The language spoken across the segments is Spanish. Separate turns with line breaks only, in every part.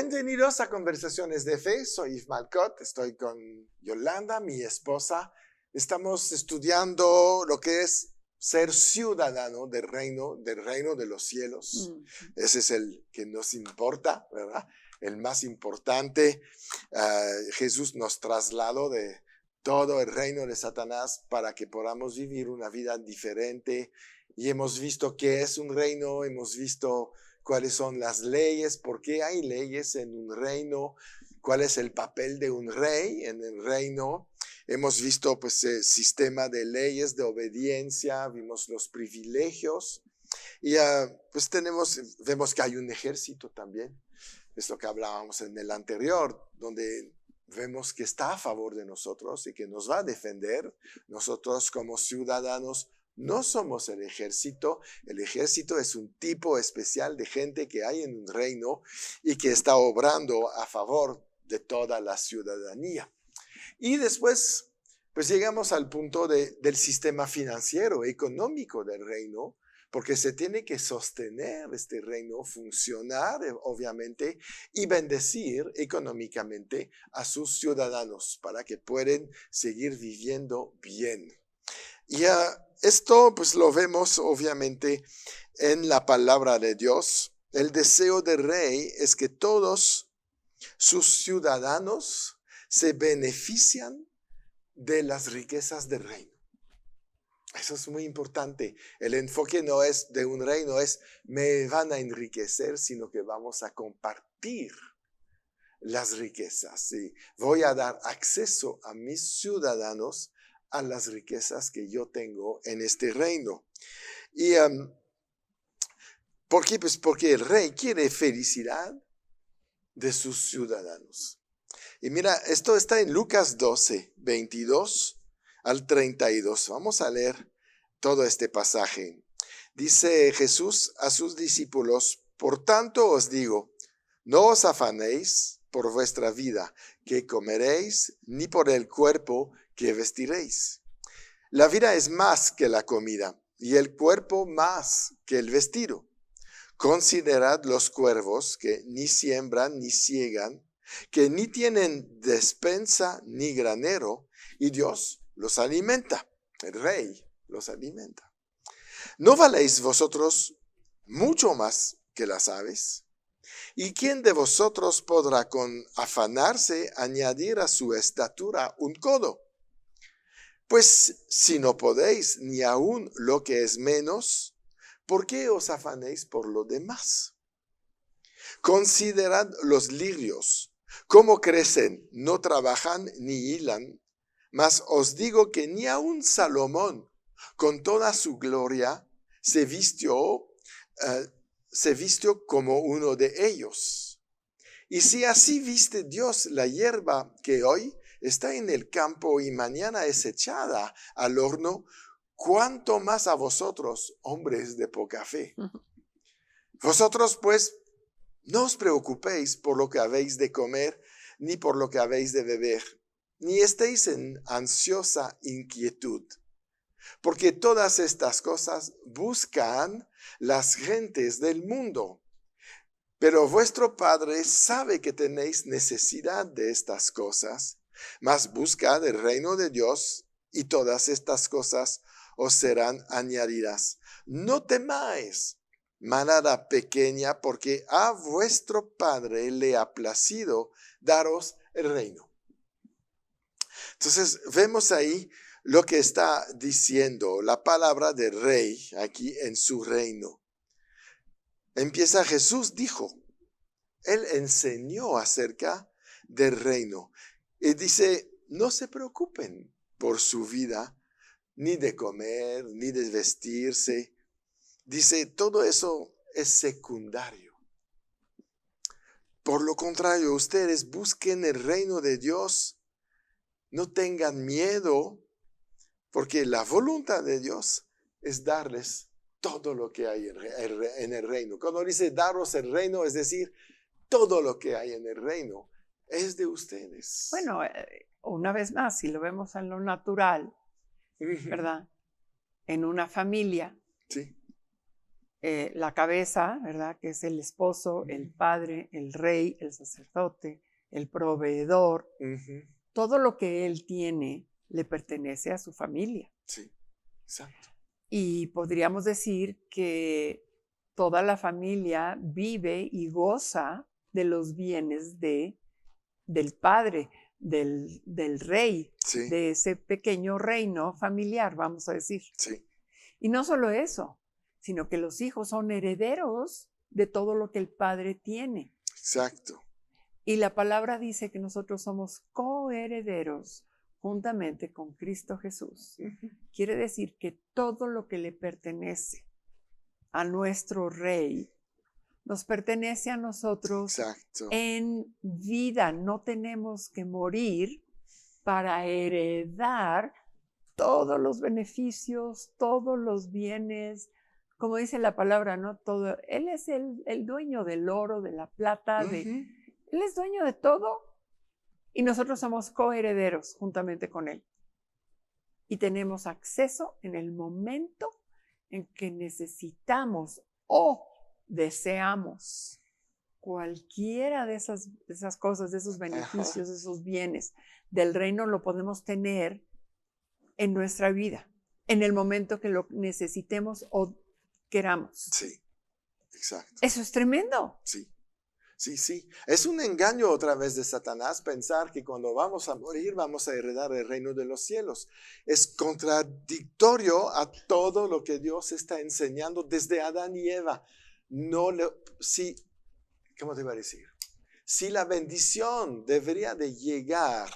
Bienvenidos a Conversaciones de Fe. Soy Yves Malcott, estoy con Yolanda, mi esposa. Estamos estudiando lo que es ser ciudadano del reino de los cielos. Ese es el que nos importa, ¿verdad? El más importante. Jesús nos trasladó de todo el reino de Satanás para que podamos vivir una vida diferente. Y hemos visto qué es un reino, hemos visto cuáles son las leyes, por qué hay leyes en un reino, cuál es el papel de un rey en el reino. Hemos visto pues el sistema de leyes, de obediencia, vimos los privilegios y pues vemos que hay un ejército también. Es lo que hablábamos en el anterior, donde vemos que está a favor de nosotros y que nos va a defender. Nosotros como ciudadanos no somos el ejército. El ejército es un tipo especial de gente que hay en un reino y que está obrando a favor de toda la ciudadanía. Y después, pues llegamos al punto del sistema financiero, económico del reino, porque se tiene que sostener este reino, funcionar, obviamente, y bendecir económicamente a sus ciudadanos para que puedan seguir viviendo bien. Y esto pues lo vemos obviamente en la palabra de Dios. El deseo del rey es que todos sus ciudadanos se benefician de las riquezas del reino. Eso es muy importante. El enfoque no es de un reino, es me van a enriquecer, sino que vamos a compartir las riquezas. ¿Sí? Voy a dar acceso a mis ciudadanos a las riquezas que yo tengo en este reino. ¿Y por qué? Pues porque el rey quiere felicidad de sus ciudadanos. Y mira, esto está en Lucas 12, 22 al 32. Vamos a leer todo este pasaje. Dice Jesús a sus discípulos: por tanto os digo, no os afanéis por vuestra vida, que comeréis, ni por el cuerpo que vestiréis. La vida es más que la comida, y el cuerpo más que el vestido. Considerad los cuervos que ni siembran ni siegan, que ni tienen despensa ni granero, y Dios los alimenta. El rey los alimenta. ¿No valéis vosotros mucho más que las aves? ¿Y quién de vosotros podrá con afanarse añadir a su estatura un codo? Pues si no podéis ni aun lo que es menos, ¿por qué os afanéis por lo demás? Considerad los lirios, cómo crecen, no trabajan ni hilan, mas os digo que ni aun Salomón, con toda su gloria, se vistió como uno de ellos. Y si así viste Dios la hierba que hoy está en el campo y mañana es echada al horno, ¿cuánto más a vosotros, hombres de poca fe? Vosotros pues no os preocupéis por lo que habéis de comer, ni por lo que habéis de beber, ni estéis en ansiosa inquietud. Porque todas estas cosas buscan las gentes del mundo. Pero vuestro Padre sabe que tenéis necesidad de estas cosas. Mas buscad el reino de Dios, y todas estas cosas os serán añadidas. No temáis, manada pequeña, porque a vuestro Padre le ha placido daros el reino. Entonces vemos ahí lo que está diciendo la palabra del rey aquí en su reino. Empieza: Jesús dijo, Él enseñó acerca del reino. Y dice, no se preocupen por su vida, ni de comer, ni de vestirse. Dice, todo eso es secundario. Por lo contrario, ustedes busquen el reino de Dios. No tengan miedo, porque la voluntad de Dios es darles todo lo que hay en el reino. Cuando dice daros el reino, es decir, todo lo que hay en el reino es de ustedes.
Bueno, una vez más, si lo vemos en lo natural, ¿verdad? En una familia,
Sí.
la cabeza, ¿verdad? Que es el esposo, el padre, el rey, el sacerdote, el proveedor. Todo lo que él tiene le pertenece a su familia.
Sí, exacto.
Y podríamos decir que toda la familia vive y goza de los bienes del padre, del rey,
Sí,
de ese pequeño reino familiar, vamos a decir.
sí,
Y no solo eso, sino que los hijos son herederos de todo lo que el padre tiene.
exacto.
Y la palabra dice que nosotros somos coherederos juntamente con Cristo Jesús. Quiere decir que todo lo que le pertenece a nuestro Rey nos pertenece a nosotros
Exacto.
en vida. No tenemos que morir para heredar todos los beneficios, todos los bienes, como dice la palabra, ¿no? Todo. Él es el dueño del oro, de la plata, Él es dueño de todo y nosotros somos coherederos juntamente con Él. Y tenemos acceso en el momento en que necesitamos o deseamos cualquiera de esas cosas, de esos beneficios, de esos bienes del reino, lo podemos tener en nuestra vida, en el momento que lo necesitemos o queramos.
Sí, exacto.
Eso es tremendo.
Sí, sí, sí. Es un engaño otra vez de Satanás pensar que cuando vamos a morir vamos a heredar el reino de los cielos. Es contradictorio a todo lo que Dios está enseñando desde Adán y Eva. Sí, ¿cómo te iba a decir? Si la bendición debería de llegar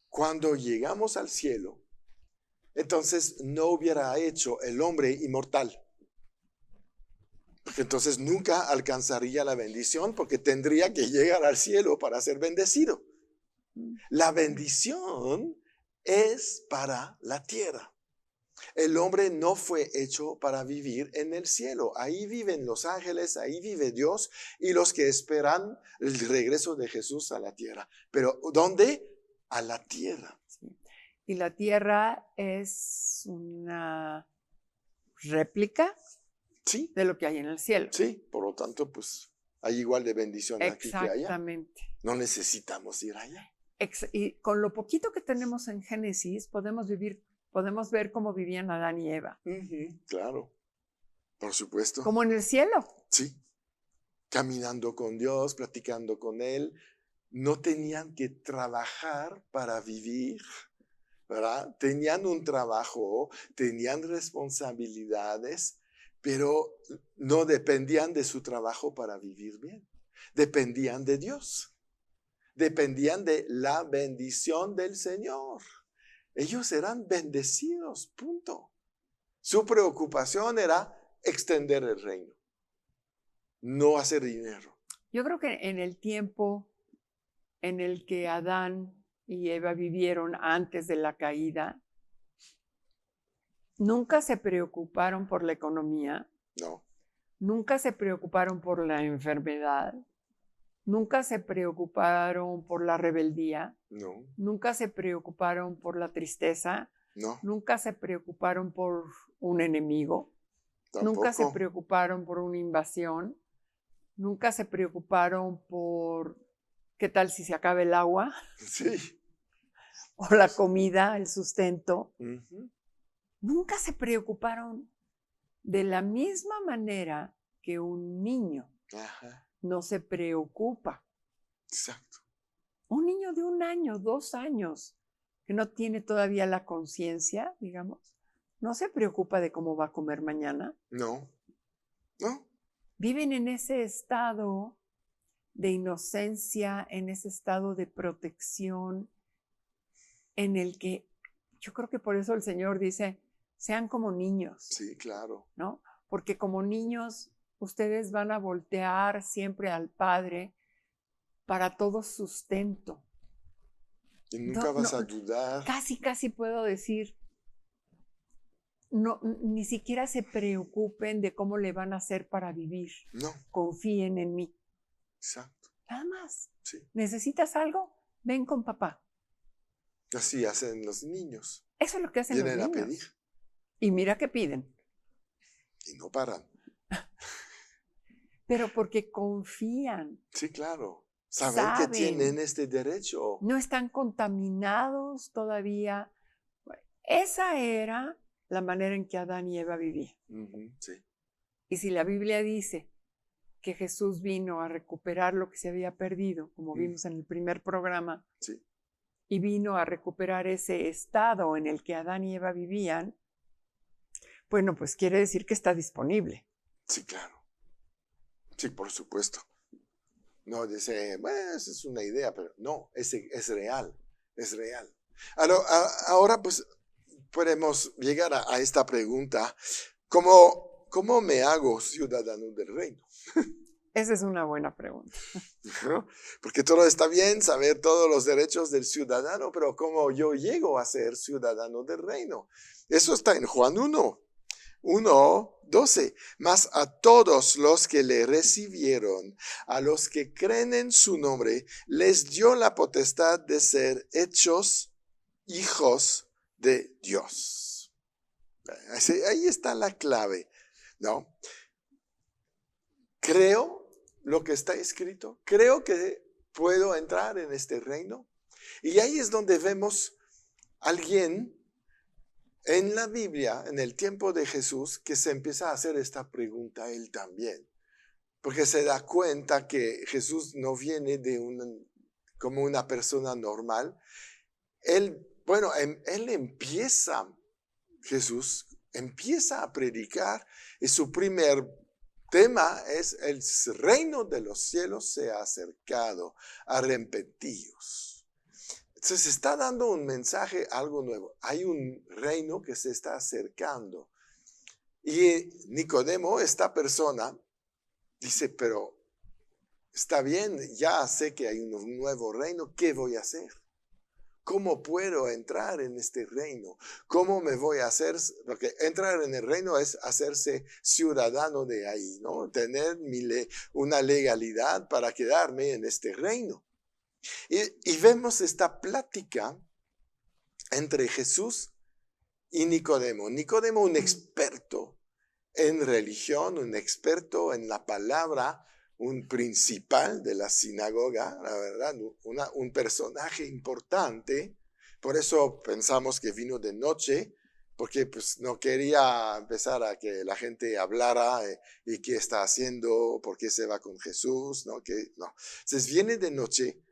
cuando llegamos al cielo, entonces no hubiera hecho el hombre inmortal. Porque entonces nunca alcanzaría la bendición porque tendría que llegar al cielo para ser bendecido. La bendición es para la tierra. El hombre no fue hecho para vivir en el cielo. Ahí viven los ángeles, ahí vive Dios y los que esperan el regreso de Jesús a la tierra. Pero ¿dónde? A la tierra.
Sí. Y la tierra es una réplica de lo que hay en el cielo.
Sí, por lo tanto, pues hay igual de bendición aquí que allá.
Exactamente.
No necesitamos ir allá.
Y con lo poquito que tenemos en Génesis, podemos ver cómo vivían Adán y Eva.
Claro, por supuesto.
Como en el cielo.
Sí, caminando con Dios, platicando con Él. No tenían que trabajar para vivir, ¿verdad? Tenían un trabajo, tenían responsabilidades, pero no dependían de su trabajo para vivir bien. Dependían de Dios. Dependían de la bendición del Señor. Ellos eran bendecidos, punto. Su preocupación era extender el reino, no hacer dinero.
Yo creo que en el tiempo en el que Adán y Eva vivieron antes de la caída, nunca se preocuparon por la economía.
No.
Nunca se preocuparon por la enfermedad. Nunca se preocuparon por la rebeldía.
No.
Nunca se preocuparon por la tristeza.
No.
Nunca se preocuparon por un enemigo.
Tampoco.
Nunca se preocuparon por una invasión. Nunca se preocuparon por qué tal si se acaba el agua.
Sí.
O la comida, el sustento.
Uh-huh.
Nunca se preocuparon de la misma manera que un niño no se preocupa.
Exacto.
Un niño de 1 año, 2 años, que no tiene todavía la conciencia, digamos, no se preocupa de cómo va a comer mañana.
No. No.
Viven en ese estado de inocencia, en ese estado de protección, en el que yo creo que por eso el Señor dice, sean como niños.
Sí, claro.
¿No? Porque como niños ustedes van a voltear siempre al Padre para todo sustento.
Y nunca vas a dudar.
Casi puedo decir, no, ni siquiera se preocupen de cómo le van a hacer para vivir.
No.
Confíen en mí.
Exacto.
Nada más.
Sí.
¿Necesitas algo? Ven con papá.
Así hacen los niños.
Eso es lo que hacen los niños.
Vienen a pedir.
Y mira que piden.
Y no paran.
pero porque confían,
Sí, claro. Saber que tienen
saben,
este derecho.
no están contaminados todavía. Esa era la manera en que Adán y Eva vivían.
Sí.
Y si la Biblia dice que Jesús vino a recuperar lo que se había perdido, como vimos en el primer programa,
Sí.
y vino a recuperar ese estado en el que Adán y Eva vivían, bueno, pues quiere decir que está disponible.
Sí, claro. Sí, por supuesto. No dice, bueno, esa es una idea, pero no, es real, es real. Ahora, pues, podemos llegar a esta pregunta, ¿cómo me hago ciudadano del reino?
Esa es una buena pregunta.
¿No? Porque todo está bien, saber todos los derechos del ciudadano, pero ¿cómo yo llego a ser ciudadano del reino? Eso está en Juan 1:12. Mas a todos los que le recibieron, a los que creen en su nombre, les dio la potestad de ser hechos hijos de Dios. Ahí está la clave, ¿no? Creo lo que está escrito, creo que puedo entrar en este reino. Y ahí es donde vemos a alguien en la Biblia, en el tiempo de Jesús, que se empieza a hacer esta pregunta él también. Porque se da cuenta que Jesús no viene como una persona normal. Jesús empieza a predicar y su primer tema es: el reino de los cielos se ha acercado, arrepentidos. Entonces está dando un mensaje, algo nuevo. Hay un reino que se está acercando. Y Nicodemo, esta persona, dice, pero está bien, ya sé que hay un nuevo reino, ¿qué voy a hacer? ¿Cómo puedo entrar en este reino? ¿Cómo me voy a hacer? Porque entrar en el reino es hacerse ciudadano de ahí, ¿no? Tener una legalidad para quedarme en este reino. Y vemos esta plática entre Jesús y Nicodemo. Nicodemo, un experto en religión, un experto en la palabra, un principal de la sinagoga, la verdad, un personaje importante. Por eso pensamos que vino de noche, porque pues no quería empezar a que la gente hablara y qué está haciendo, por qué se va con Jesús, no. Entonces viene de noche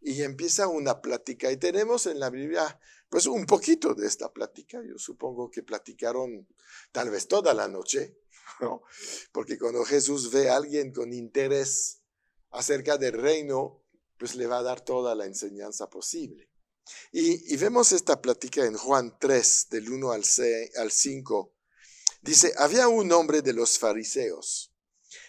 y empieza una plática, y tenemos en la Biblia pues un poquito de esta plática. Yo supongo que platicaron tal vez toda la noche, ¿no? Porque cuando Jesús ve a alguien con interés acerca del reino, pues le va a dar toda la enseñanza posible. Y vemos esta plática en Juan 3, del 1 al 5. Dice: había un hombre de los fariseos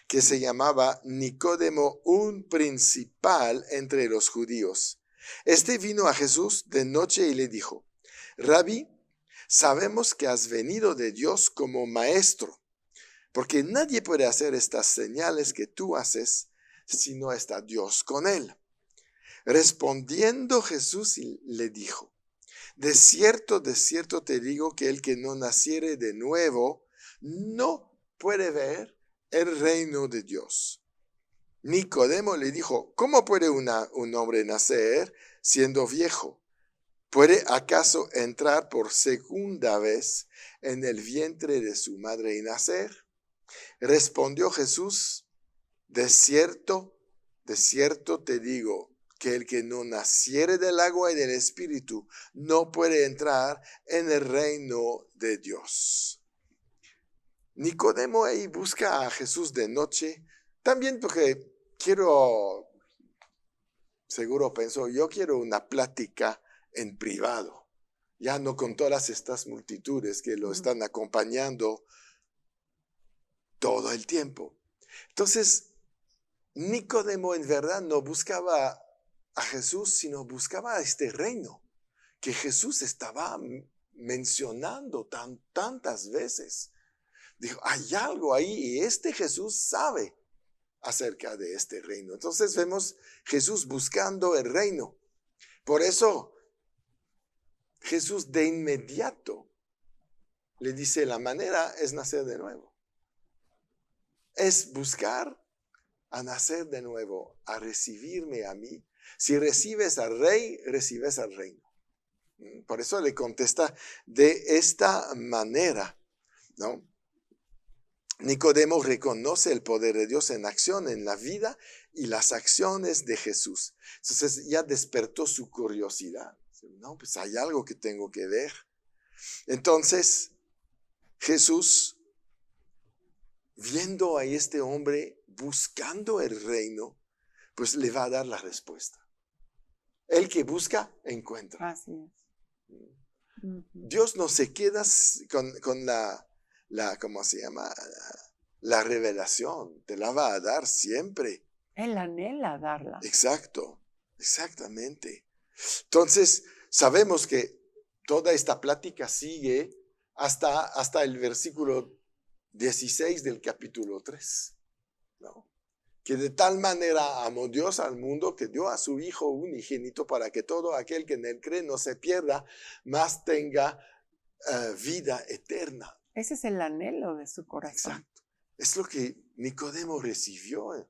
que se llamaba Nicodemo, un principal entre los judíos. Este vino a Jesús de noche y le dijo: Rabí, sabemos que has venido de Dios como maestro, porque nadie puede hacer estas señales que tú haces si no está Dios con él. Respondiendo Jesús le dijo: de cierto te digo que el que no naciere de nuevo no puede ver el reino de Dios. Nicodemo le dijo: ¿cómo puede un hombre nacer siendo viejo? ¿Puede acaso entrar por segunda vez en el vientre de su madre y nacer? Respondió Jesús: de cierto te digo que el que no naciere del agua y del espíritu no puede entrar en el reino de Dios. Nicodemo ahí busca a Jesús de noche, también porque seguro pensó, yo quiero una plática en privado, ya no con todas estas multitudes que lo están acompañando todo el tiempo. Entonces, Nicodemo en verdad no buscaba a Jesús, sino buscaba a este reino que Jesús estaba mencionando tantas veces. Dijo, hay algo ahí y este Jesús sabe acerca de este reino. Entonces vemos Jesús buscando el reino. Por eso Jesús de inmediato le dice: la manera es nacer de nuevo. es buscar a nacer de nuevo, a recibirme a mí. Si recibes al rey, recibes al reino. Por eso le contesta de esta manera, ¿no? Nicodemo reconoce el poder de Dios en acción en la vida y las acciones de Jesús. Entonces ya despertó su curiosidad. No, pues hay algo que tengo que ver. Entonces Jesús, viendo a este hombre buscando el reino, pues le va a dar la respuesta. El que busca, encuentra.
Así es.
Dios no se queda con ¿cómo se llama? La revelación. Te la va a dar siempre.
Él anhela darla.
Exacto, exactamente. Entonces, sabemos que toda esta plática sigue hasta el versículo 16 del capítulo 3, ¿no? Que de tal manera amó Dios al mundo que dio a su Hijo unigénito para que todo aquel que en él cree no se pierda, mas tenga vida eterna.
Ese es el anhelo de su corazón.
Exacto. Es lo que Nicodemo recibió.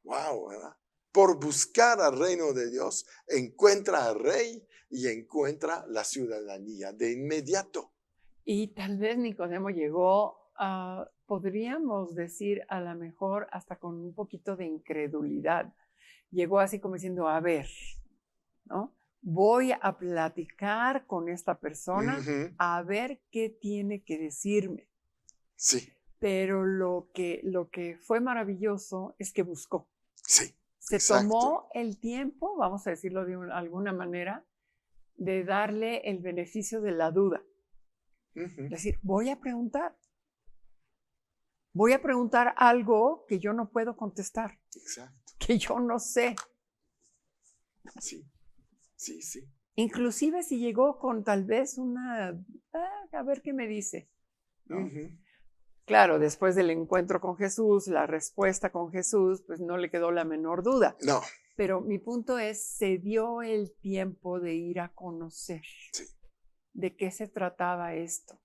Wow, ¿verdad? Por buscar al reino de Dios, encuentra al rey y encuentra la ciudadanía de inmediato.
Y tal vez Nicodemo llegó podríamos decir a lo mejor hasta con un poquito de incredulidad. Llegó así como diciendo, a ver, ¿no? Voy a platicar con esta persona a ver qué tiene que decirme.
Sí.
Pero lo que fue maravilloso es que buscó.
Sí.
Se
Exacto.
tomó el tiempo, vamos a decirlo de alguna manera, de darle el beneficio de la duda. Es decir, voy a preguntar. Voy a preguntar algo que yo no puedo contestar.
Exacto.
Que yo no sé.
Sí, sí, sí.
Inclusive si llegó con tal vez a ver qué me dice, ¿no? Claro, después del encuentro con Jesús, la respuesta con Jesús, pues no le quedó la menor duda.
No.
Pero mi punto es, se dio el tiempo de ir a conocer de qué se trataba esto.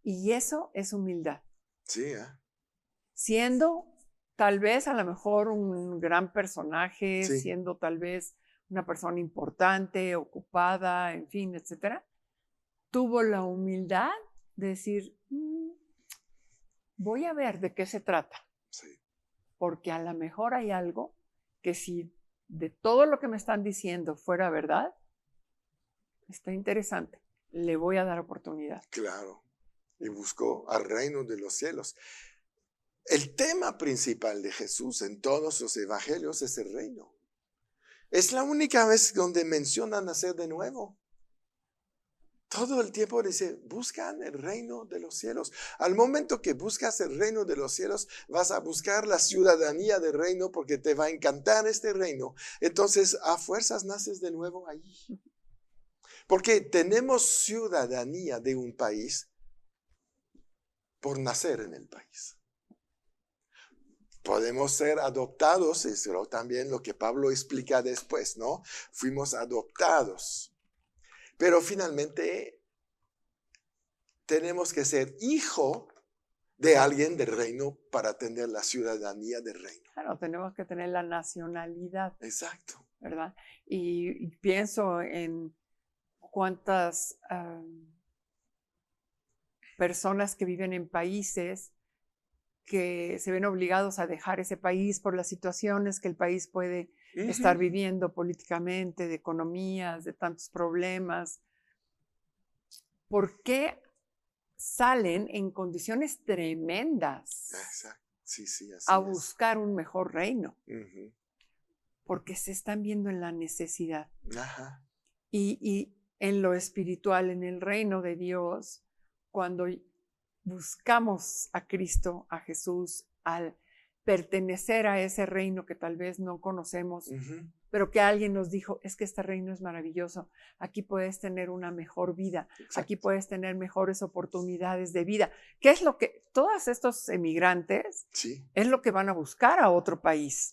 Y eso es humildad.
Sí,
Siendo tal vez a lo mejor un gran personaje, siendo tal vez una persona importante, ocupada, en fin, etcétera, tuvo la humildad de decir, voy a ver de qué se trata.
Sí.
Porque a lo mejor hay algo que si de todo lo que me están diciendo fuera verdad, está interesante. Le voy a dar oportunidad.
Claro. Y buscó al reino de los cielos. El tema principal de Jesús en todos los evangelios es el reino. Es la única vez donde menciona nacer de nuevo. Todo el tiempo dice, buscan el reino de los cielos. Al momento que buscas el reino de los cielos, vas a buscar la ciudadanía del reino porque te va a encantar este reino. Entonces, a fuerzas naces de nuevo ahí. Porque tenemos ciudadanía de un país por nacer en el país. Podemos ser adoptados, es también lo que Pablo explica después, ¿no? Fuimos adoptados. Pero finalmente tenemos que ser hijo de alguien del reino para tener la ciudadanía del reino.
Claro, tenemos que tener la nacionalidad.
Exacto.
¿Verdad? Y pienso en cuántas personas que viven en países que se ven obligados a dejar ese país por las situaciones que el país puede estar viviendo políticamente, de economías, de tantos problemas. ¿Por qué salen en condiciones tremendas
sí, así
a buscar un mejor reino? Porque se están viendo en la necesidad. Y en lo espiritual, en el reino de Dios, cuando buscamos a Cristo, a Jesús, al pertenecer a ese reino que tal vez no conocemos, pero que alguien nos dijo, es que este reino es maravilloso, aquí puedes tener una mejor vida, aquí puedes tener mejores oportunidades de vida. ¿Qué es lo que todos estos emigrantes es lo que van a buscar a otro país?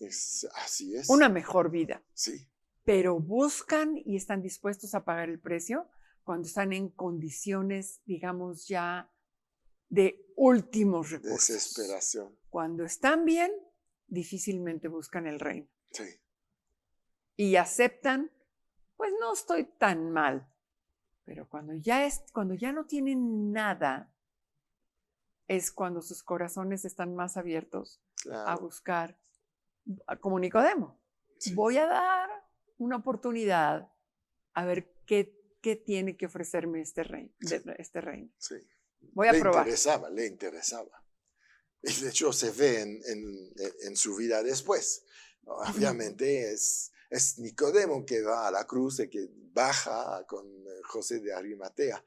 Así es.
Una mejor vida.
Sí.
Pero buscan y están dispuestos a pagar el precio cuando están en condiciones, digamos, ya de últimos recursos.
Desesperación.
Cuando están bien, difícilmente buscan el reino.
Sí.
Y aceptan, pues no estoy tan mal. Pero cuando ya no tienen nada, es cuando sus corazones están más abiertos a
Claro.
buscar, como Nicodemo.
Sí.
Voy a dar una oportunidad a ver qué tiene que ofrecerme este reino.
Sí.
Voy a probar.
Le interesaba. Y de hecho se ve en su vida después. Obviamente es Nicodemo que va a la cruz y que baja con José de Arimatea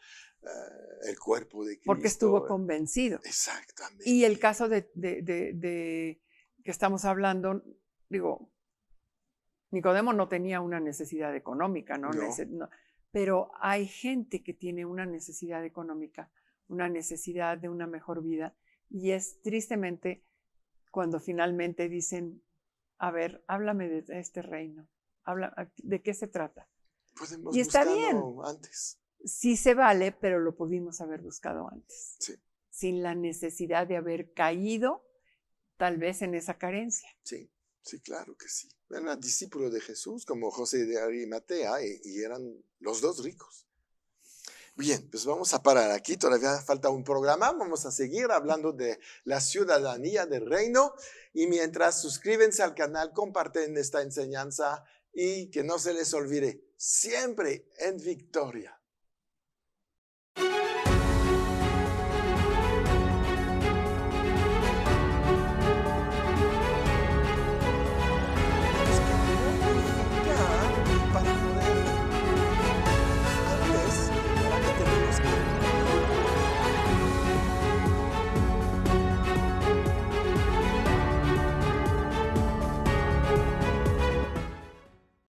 el cuerpo de Cristo.
Porque estuvo convencido.
Exactamente.
Y el caso de que estamos hablando, digo, Nicodemo no tenía una necesidad económica, ¿no?
No.
Pero hay gente que tiene una necesidad económica, una necesidad de una mejor vida, y es tristemente cuando finalmente dicen, a ver, háblame de este reino, ¿de qué se trata?
Podemos
y está bien,
antes.
Sí se vale, pero lo pudimos haber buscado antes,
Sí.
sin la necesidad de haber caído tal vez en esa carencia.
Sí, sí, claro que sí. Eran discípulos de Jesús como José de Arimatea y eran los dos ricos. Bien, pues vamos a parar aquí, todavía falta un programa, vamos a seguir hablando de la ciudadanía del reino y mientras suscríbanse al canal, comparten esta enseñanza y que no se les olvide, siempre en victoria.